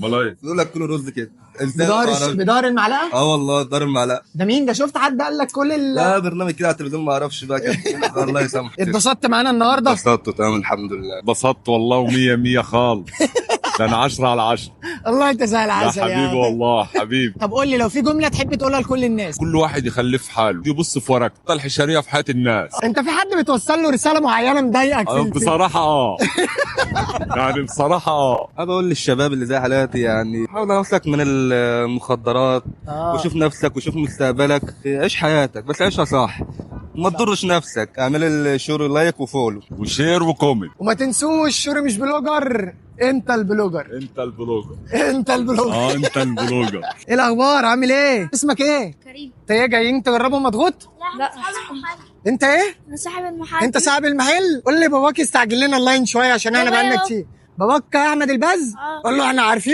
امال ايه؟ بيقول لك كله رز كده. بدار المعلقه. والله دار المعلقه. ده مين ده؟ شفت حد قال لك كل لا برنامج كده على التلفزيون ما اعرفش بقى كده. الله يسامحك. اتبسطت معانا النهارده؟ اتبسطت تمام الحمد لله. اتبسطت والله ومية مية خالص. ده انا 10 على 10. الله انت زي يا العسل يا حبيبي والله حبيبي. طب قول لي لو في جمله تحب تقولها لكل الناس. كل واحد يخليه في حاله، يبص في ورقته الحشريه في حياه الناس. انت في حد بتوصل له رساله معينه مضايقك بصراحه يعني بصراحه انا بقول للشباب اللي زي حالاتي يعني حاول نفسك من المخدرات وشوف نفسك وشوف مستقبلك. عيش حياتك بس عيشها صح، ما تضرش نفسك. اعمل الشور لايك وفولو وشير وكومنت. وما تنسوش شوري مش بلوجر، انت البلوجر. انت البلوجر. انت البلوجر. انت البلوجر. ايه الاخبار؟ عامل ايه؟ اسمك ايه؟ كريم. انت ايه جايين تجربوا مضغوط؟ لا انت ايه؟ انا صاحب المحل. انت صاحب المحل؟ قول لي باباك يستعجل لنا اللاين شويه عشان احنا بابايا بقالنا اهو. كتير. باباك احمد البز؟ قول له احنا عارفينه